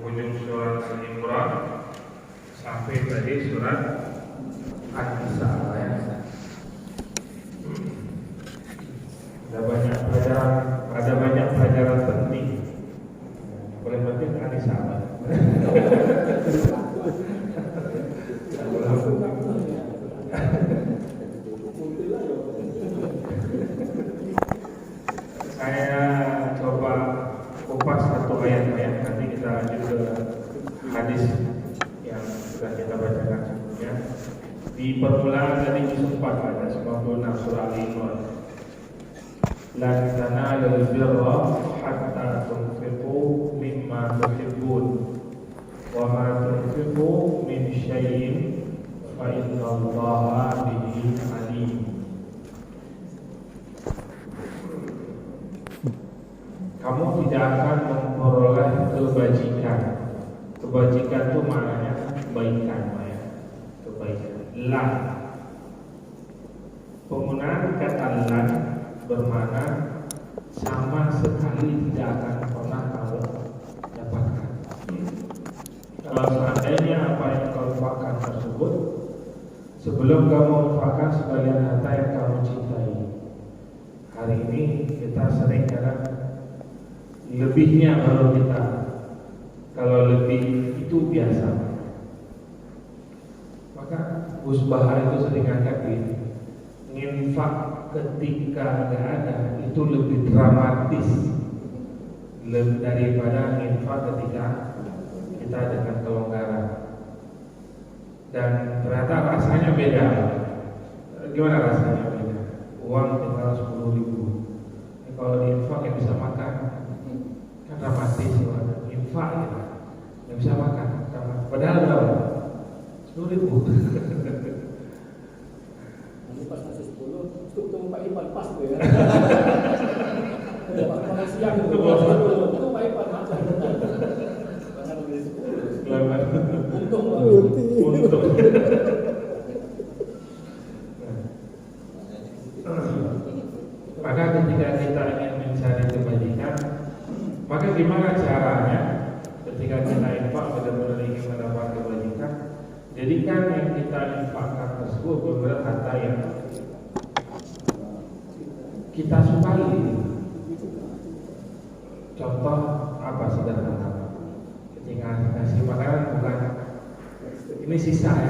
penghujung surat Al-Imran sampai tadi surat An-Nisa ya. Ada banyak pelajaran penting. Paling penting An-Nisa. Saya coba kupas satu ayat-ayat, nanti kita lanjut ke hadis yang sudah kita bacakan sebelumnya. Di permulaan tadi juz 4 ada 96 surah Al-Imran. Lan tanalul birra hatta tunfiqu mimma tuhibbun wa ma tunfiqu min syai'in fa innallaha bihi alim. Kamu tidak akan memperoleh kebajikan. Kebajikan itu maknanya kebaikan, ya. Kebaikan. Lan. Penggunaan kata lan bermakna sama sekali tidak akan pernah kamu dapatkan. Kalau seandainya apa yang kau infakkan tersebut sebelum kamu infakkan sebagian harta yang kamu cintai. Hari ini kita sering kadang lebihnya baru kita, kalau lebih itu biasa. Maka musbahah itu sering angkat ini, nginfak ketika nggak ada itu lebih dramatis daripada nginfak ketika kita dengan kelonggaran. Dan ternyata rasanya beda. Gimana rasanya beda? Uang tinggal 10.000. Kalau diinfak yang bisa makan kan dramatis, infak gitu, yang bisa makan. Padahal berapa? 10.000. Nanti pas nasi 10, tuh Pak Ipan pas tuh ya. Pas siang itu Pak Ipan macam. Bahkan lebih 10. Untung. Maka ketika kita ingin mencari kebajikan, maka gimana caranya ketika kita infak benar-benar ingin mendapat kebajikan? Jadikan yang kita infakkan tersebut benar-benar harta yang kita sukai. Contoh apa sederhana? Ketika kasih makanan bukan ini sisa ya.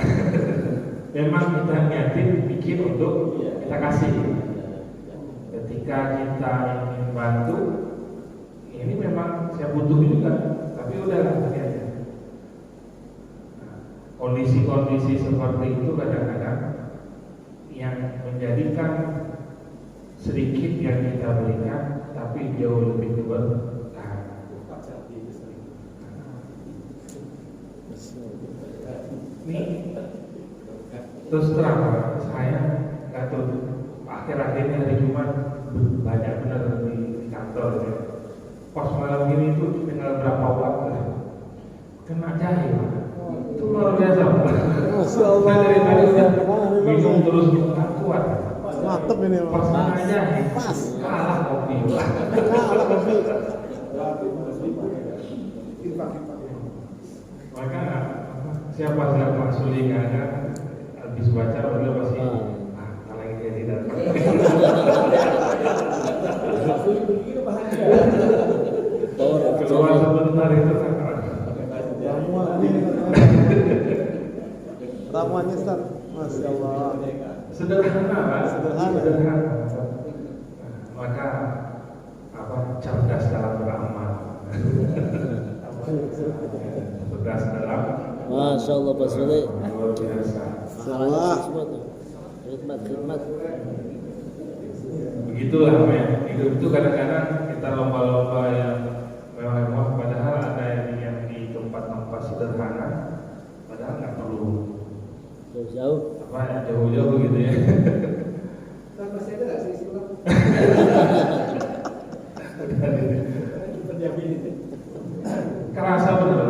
Memang kita niatin bikin untuk kita kasih. Ketika kita ingin bantu, ini memang saya butuh juga, tapi udahlah ternyata. Kondisi-kondisi seperti itu kadang-kadang yang menjadikan sedikit yang kita berikan, tapi jauh lebih berkah. Ini terus terang saya nggak tahu akhir-akhir ini hari Jumat banyak benar di kantor ya. Pas malam ini itu tinggal berapa waktu kena jahil itu luar biasa. Masya Allah. Dari tadi udah minum terus nggak kuat. Mantep ini Pas kena jahil pas kalah kopi. kalah kopi. Maka siapa yang Pak Suli nggak ada habis baca udah pasti kalau ini tidak. Keluar sebentar itu kan. Ramuannya Ustaz. Masya Allah. Sederhana kan? Sederhana. Maka cerdas dalam beramal. Cerdas dalam. Masya Allah Pak Sule. Luar biasa. Salah. Khidmat. Begitulah men. Hidup itu kadang-kadang kita lomba-lomba yang mewah-mewah, padahal ada yang di tempat-tempat sederhana, padahal nggak perlu Jauh. jauh-jauh gitu ya. Masih ada nggak sih sekolah? Kerasa benar.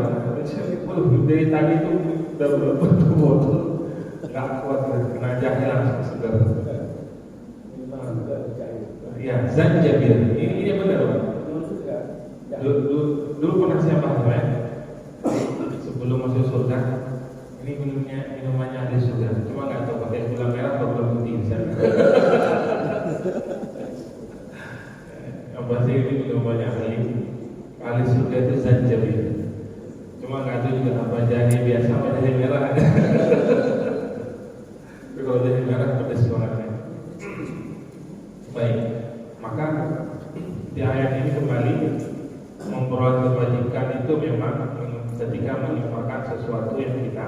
Dari tadi itu udah botol, nggak kuat kena jahil langsung segar. Ya, Zanjabil. Ini benar Pak. Dulu pernah saya paham ya. minumannya ada sugar, cuma nggak tahu pakai gula merah atau gula putih misalnya. Apa sih ini minumannya ahli surga itu zanjabil. Cuma nggak tahu juga apa jahe biasa apa jahe merah ada. Tapi kalau jahe merah pedas banget. Baik, maka di ayat ini kembali memperoleh kebajikan itu memang ketika menginfakkan sesuatu yang kita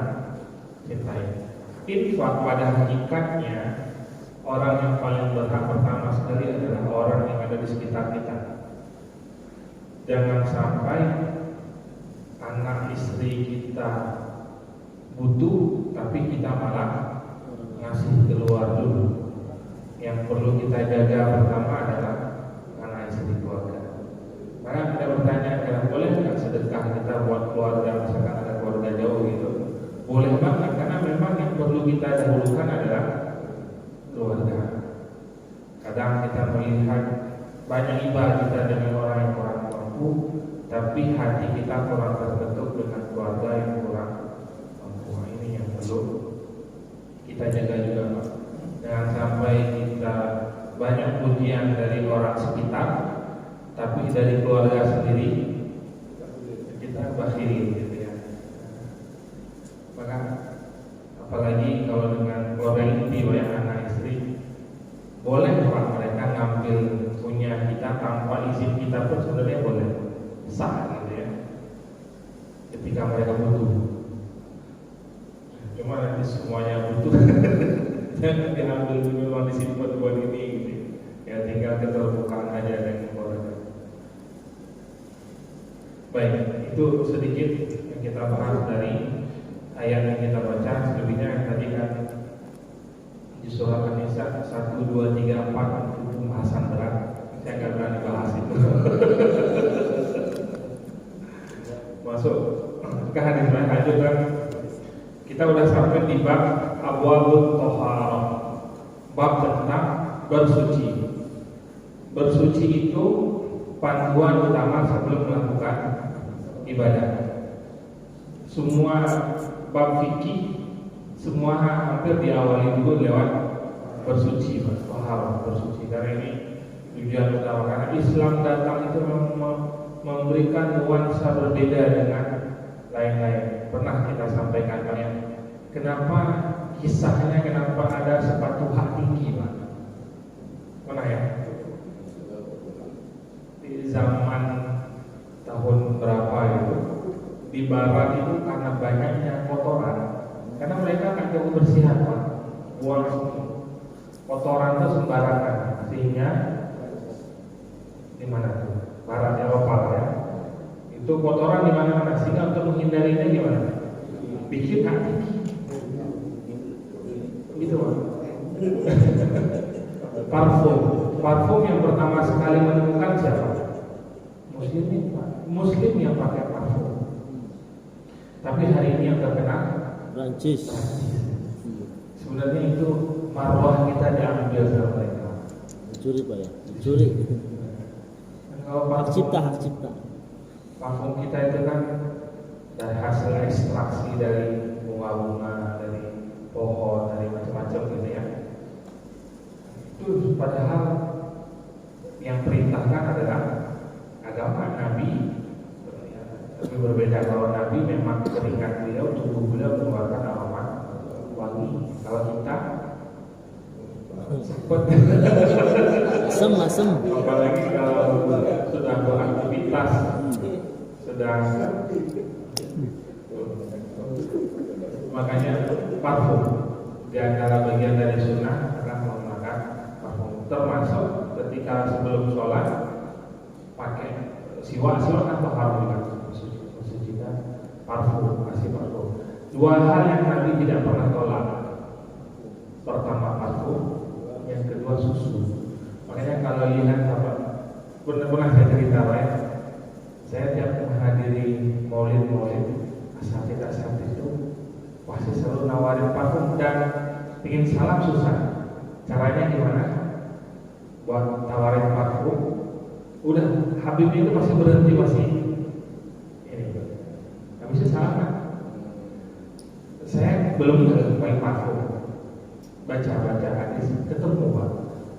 cintai. Infak pada hakikatnya orang yang paling berhak pertama sekali adalah orang yang ada di sekitar kita. Jangan sampai anak istri kita butuh tapi kita malah ngasih keluar dulu. Yang perlu kita jaga pertama adalah anak istri keluarga. Maka kita bertanya, boleh nggak sedekah kita buat keluarga, misalkan ada keluarga jauh gitu? Boleh banget, karena memang yang perlu kita dahulukan adalah keluarga. Kadang kita melihat banyak ibadah kita dengan orang yang kurang mampu, tapi hati kita kurang terbentuk dengan keluarga yang kurang mampu. Ini yang perlu kita jaga juga, Pak. Jangan sampai kita banyak pujian dari orang sekitar, tapi dari keluarga sendiri kita bakhil gitu ya. Maka apalagi kalau dengan keluarga inti ya, anak istri, boleh Pak mereka ngambil punya kita tanpa izin kita pun sebenarnya boleh, sah gitu ya, ketika mereka butuh. Cuma nanti semuanya butuh jangan diambil dulu, disimpan buat ini gitu ya, tinggal keterbukaan aja dengan keluarga. Baik, itu sedikit yang kita bahas dari ayat yang kita baca. Selebihnya tadi kan di surah An-Nisa 1, 2, 3, 4 itu pembahasan berat. Saya nggak berani bahas itu. Masuk ke hadis lanjut kan. Kita udah sampai di bab Abwabut Thaharah, bab tentang bersuci. Bersuci itu panduan utama sebelum melakukan ibadah. Semua bab fikih, semua hampir diawali dulu lewat bersuci, thaharah, bersuci. Karena ini tujuan utama. Karena Islam datang itu memberikan nuansa berbeda dengan lain-lain. Pernah kita sampaikan banyak. Kenapa kisahnya, kenapa ada sepatu hak tinggi, Pak? Pernah ya? Di zaman tahun berapa itu, di barat itu karena banyaknya kotoran, karena mereka nggak jago bersihan, Pak, buang semua kotoran itu sembarangan, sehingga di mana tuh? Barat Eropa ya, itu kotoran di mana-mana, sehingga untuk menghindarinya gimana? Bikin hak tinggi, gitu, Pak. Parfum yang pertama sekali menemukan siapa? Muslim yang pakai parfum. Tapi hari ini yang terkenal Prancis. Sebenarnya itu marwah kita diambil sama mereka. Dicuri Pak ya, dicuri. Kalau Hak cipta, hak cipta. parfum kita itu kan dari hasil ekstraksi dari bunga-bunga, dari pohon, dari macam-macam gitu ya. Itu padahal yang perintahkan adalah agama Nabi. Tapi berbeda, kalau Nabi memang keringat beliau, tubuh beliau mengeluarkan aroma wangi. Kalau kita sempat Asem. apalagi kalau sudah beraktivitas, sudah, makanya parfum di antara bagian dari sunnah adalah menggunakan parfum. Termasuk ketika sebelum sholat pakai siwak atau harum juga, mensucikan parfum, kasih parfum. Dua hal yang Nabi tidak pernah tolak. Pertama parfum, yang kedua susu. Makanya kalau lihat apa, pernah saya cerita ya, saya tiap menghadiri maulid asatid itu pasti selalu nawarin parfum, dan bikin salam susah. Caranya gimana? Buat tawarin parfum, udah Habib itu masih berhenti, masih ini, nggak bisa salaman. Saya belum pakai parfum. Baca hadis ketemu Pak.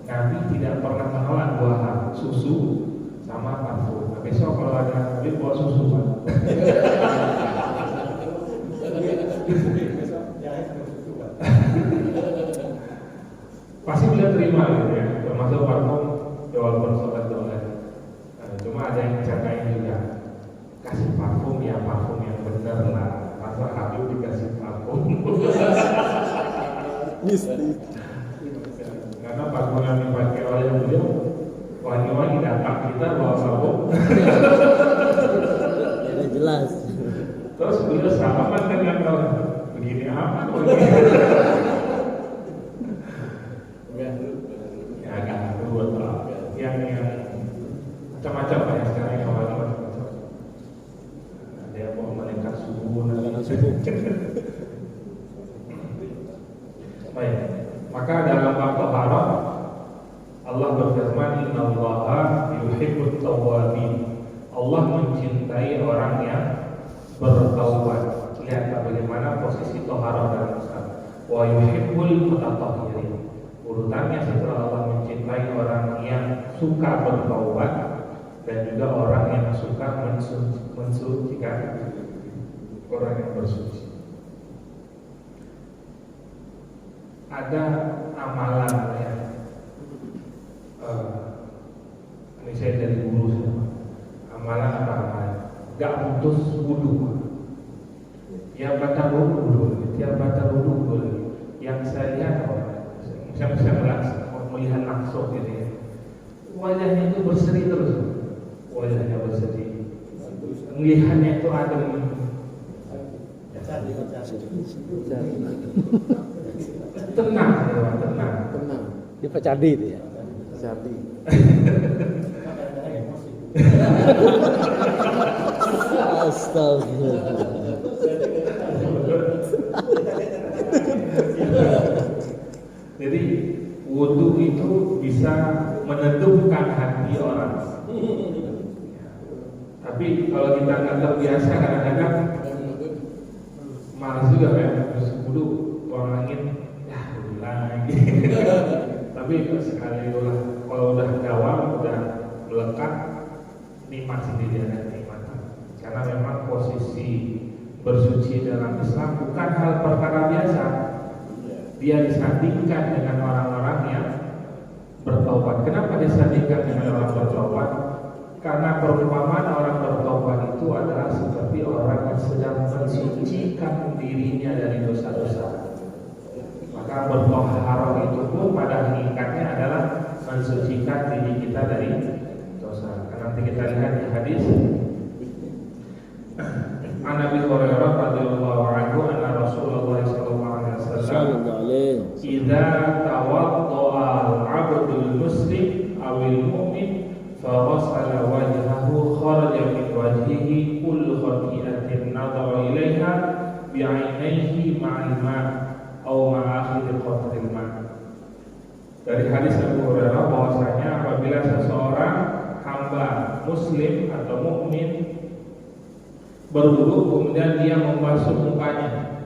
Nabi tidak pernah menolak dua hal, susu sama parfum. Nah, besok kalau ada Nabi bawa susu Pak. Pasti beliau terima gitu ya, termasuk parfum ya walaupun sobat dolar. Cuma ada yang jagain juga, kasih parfum ya parfum yang bener lah. Masa Habib dikasih parfum? Karena parfum yang dipakai oleh beliau wangi-wangi datang kita bawa parfum. Tidak jelas. Terus beliau salaman dengan orang begini apa? Begini. Ya agak ruwet lah. Yang macam-macam lah ya sekarang yang macam-macam. Ada yang mau malaikat subuh, Malaikat subuh. Baik. Maka dalam bab taharah Allah berfirman, Innallaha yuhibbut tawwabin. Allah mencintai orang yang bertaubat. Lihat bagaimana posisi taharah dalam Islam. Wa yuhibbul mutatahhirin. Urutannya setelah Allah mencintai orang yang suka bertaubat dan juga orang yang suka mensucikan orang yang bersuci. Ada amalan ya. Ini saya dari guru saya. Amalan apa amalan? Gak putus wudu. Yang batal wudu, tiap batal wudu boleh. Yang saya lihat saya melihat langsung gitu ya. Wajahnya itu berseri terus. Wajahnya berseri. Melihatnya itu adem. Tenang, ya, tenang. Dia Pak Cadi itu ya. Jadi Jadi wudu itu bisa meneduhkan hati orang. Tapi kalau kita nggak terbiasa kadang-kadang malas juga ya. Terus wudu buang angin, ya wudu lagi. Tapi sekali ulah kalau udah gawang, udah melekat, nikmat sendiri ada nikmatan. Karena memang posisi bersuci dalam Islam bukan hal perkara biasa. Dia disandingkan dengan orang-orang yang bertaubat. Kenapa disandingkan dengan orang bertaubat? Karena perumpamaan orang bertaubat itu adalah seperti orang yang sedang mensucikan dirinya dari dosa-dosa. Maka bertoharah itu pun pada hakikatnya adalah mensucikan diri kita dari dosa. Nanti kita lihat di hadis An Abi Hurairah radhiyallahu anhu anna Rasulullah sallallahu alaihi wasallam idza tawaddaa al-'abdul muslim awil mu'min fa ghasala wajhahu kharaja min wajhihi kullu khati'atin nadara ilaiha bi'ainaihi ma'al ma' aw ma'akhir qatril ma'. Dari hadis Abu Hurairah bahwasanya apabila seseorang hamba muslim atau mukmin berwudu kemudian dia membasuh mukanya,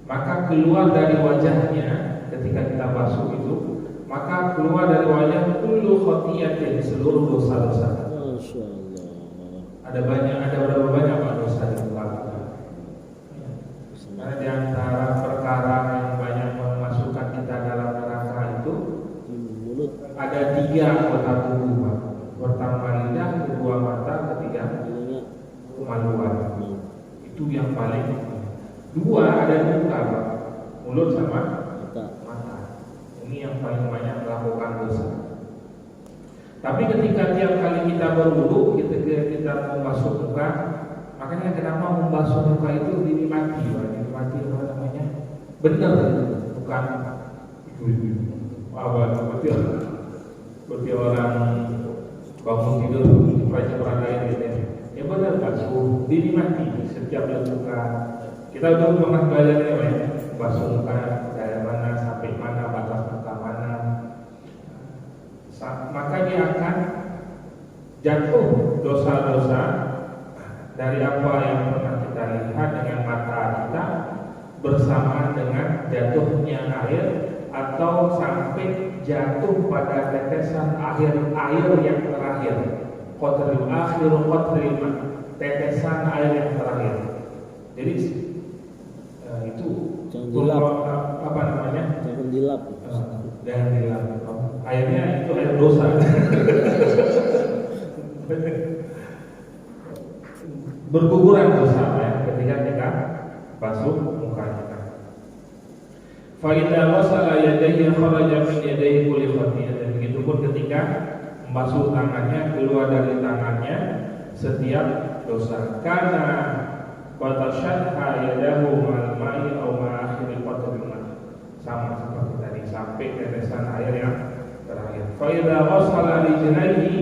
maka keluar dari wajahnya ketika kita basuh itu, maka keluar dari wajah kullu khati'atin, seluruh dosa-dosa. Ada berapa banyak Pak dosa di muka kita? Karena di antara perkara yang banyak memasukkan kita dalam neraka itu ada 3 anggota tubuh Pak. Pertama lidah, kedua mata, ketiga kemaluan. Itu yang paling. 2 ada di muka Pak, mulut sama mata. Ini yang paling banyak melakukan dosa. Tapi ketika tiap kali kita berwudu, kita membasuh muka, makanya kenapa membasuh muka itu dinikmati, dinikmati apa namanya? Benar, bukan seperti orang bangun tidur percaya gitu ya. Ya benar basuh, dinikmati setiap muka. Kita dulu pernah belajar ya, basuh muka dari mana sampai mana, batas muka mana. Maka dia akan jatuh dosa-dosa dari apa yang pernah kita lihat dengan mata kita bersamaan dengan jatuhnya air atau sampai jatuh pada tetesan air yang terakhir. Qatrul akhir qatrul ma, tetesan air yang terakhir. Jadi itu Jangan dilap. apa namanya? Jangan dilap. Jangan dilap. Airnya itu air dosa. Berguguran dosa ya ketika kita basuh muka kita. Fa idza ghasala yadayhi kharaja min yadayhi kulli khati'ah. Dan begitu pun ketika membasuh tangannya, keluar dari tangannya setiap dosa. Karena watashadha yadahu ma'al ma'i aw ma'akhiril qatril ma', sama seperti tadi sampai tetesan air yang terakhir. Fa idza ghasala rijlaihi,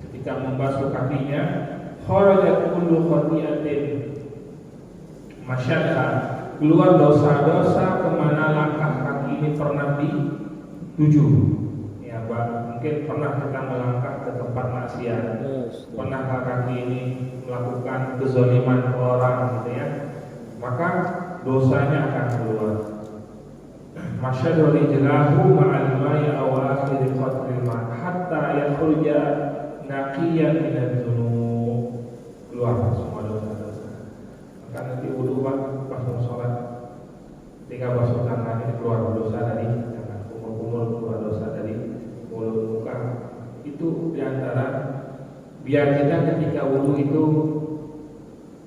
ketika membasuh kakinya, kharajat kullu khati'atin masyadha, keluar dosa-dosa kemana langkah kaki ini pernah dituju. Ya, mungkin pernah kita melangkah ke tempat maksiat, pernahkah kaki ini melakukan kezaliman ke orang gitu ya, maka dosanya akan keluar. Masyadha rijlahu ma'al ma'i aw akhir qatril ma' hatta yakhruja naqiyan minadz dzunub, keluar semua dosa-dosa. Maka nanti wudu pas mau sholat, ketika basuh tangan ini keluar dosa dari tangan, kumur-kumur keluar dosa dari mulut, muka. Itu diantara biar kita ketika wudu itu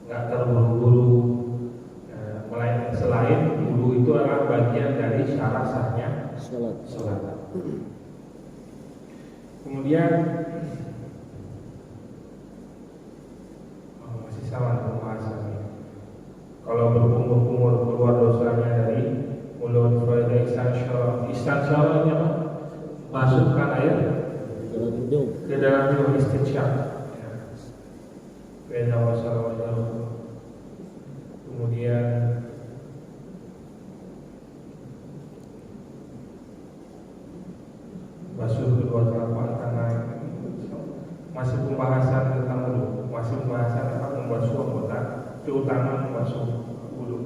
nggak terburu-buru. Melainkan selain wudu itu adalah bagian dari syarat sahnya sholat. Kemudian masih sama pembahasannya. Kalau berkumur-kumur keluar dosanya dari mulut, istansyaranya masukkan air ke dalam hidung, istinsyaq. Kemudian basuh kedua telapak tangan. Masih pembahasan tentang wudu, masih pembahasan tentang membasuh anggota, terutama membasuh wudu.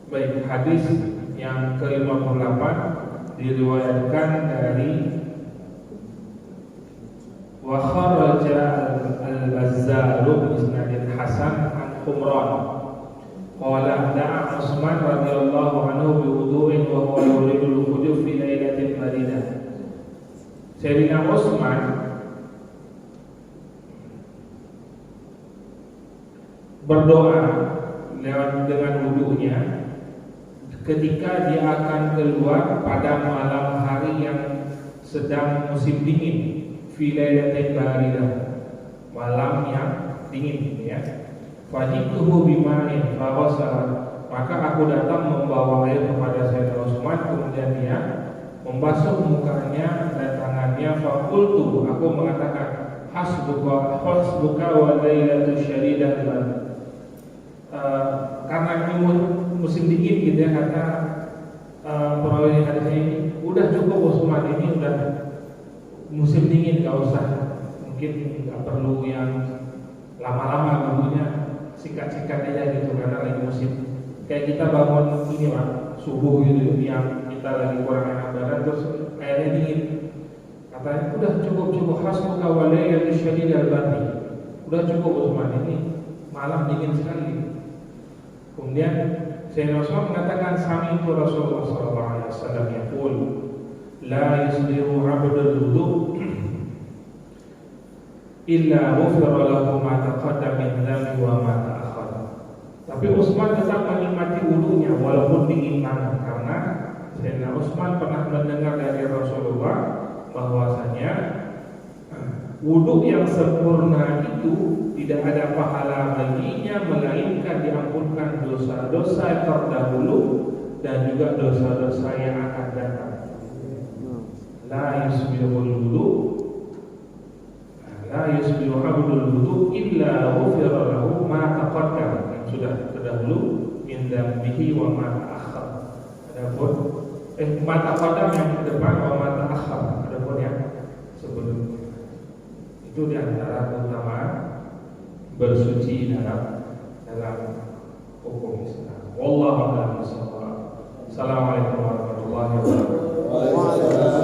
Baik, hadis yang ke-58 diriwayatkan dari wa kharaja al-Bazzar bi isnadin hasan an Humran qala da'a Utsman radhiyallahu anhu bi wudu'in wa huwa yuridu al-wudu' fi lailatin baridah. Sayyidina Utsman berdoa dengan wudunya ketika dia akan keluar pada malam hari yang sedang musim dingin, fi lailatin baridah, malam yang dingin ya. Fajituhu bima'in faghasala, maka aku datang membawa air kepada Sayyidina Utsman, kemudian dia membasuh mukanya dan tangannya. Faqultu, aku mengatakan hasbuka wa lailatu syadidah karena ini musim dingin gitu ya, kata perawi hadis ini, udah cukup Utsman, ini udah musim dingin, gak usah, mungkin gak perlu yang lama-lama dulunya, sikat-sikat aja gitu karena lagi musim. Kayak kita bangun ini Pak, subuh gitu yang kita lagi kurang enak badan terus airnya dingin, katanya udah cukup hasbuka wa lailatu syadidah al-bardi, udah cukup Utsman, ini malam dingin sekali. Kemudian Sayyidina Utsman mengatakan, sami'tu Rasulullah sallallahu alaihi wasallam yaqul la yusbihu 'abdul wudu' illa ghufira lahu ma taqaddama min dhanbi wa ma ta'akhkhara. Tapi Utsman tetap menikmati wudunya walaupun dingin banget, karena Sayyidina Utsman pernah mendengar dari Rasulullah bahwasanya wudu yang sempurna itu tidak ada pahala baginya melainkan diampunkan dosa-dosa terdahulu dan juga dosa-dosa yang akan datang. La yusbihul wudu, la la yusbihu abdul wudu illa ghufira lahu ma taqaddam, yang sudah terdahulu min dzambihi wa ma ta'akhkhar. Adapun ma taqaddam yang ke depan, wa ma ta'akhkhar adapun yang sebelumnya. Itu di antara keutamaan bersuci dalam hukum Islam. Wallahu a'lam bishawab. Assalamualaikum warahmatullahi wabarakatuh. Waalaikumsalam.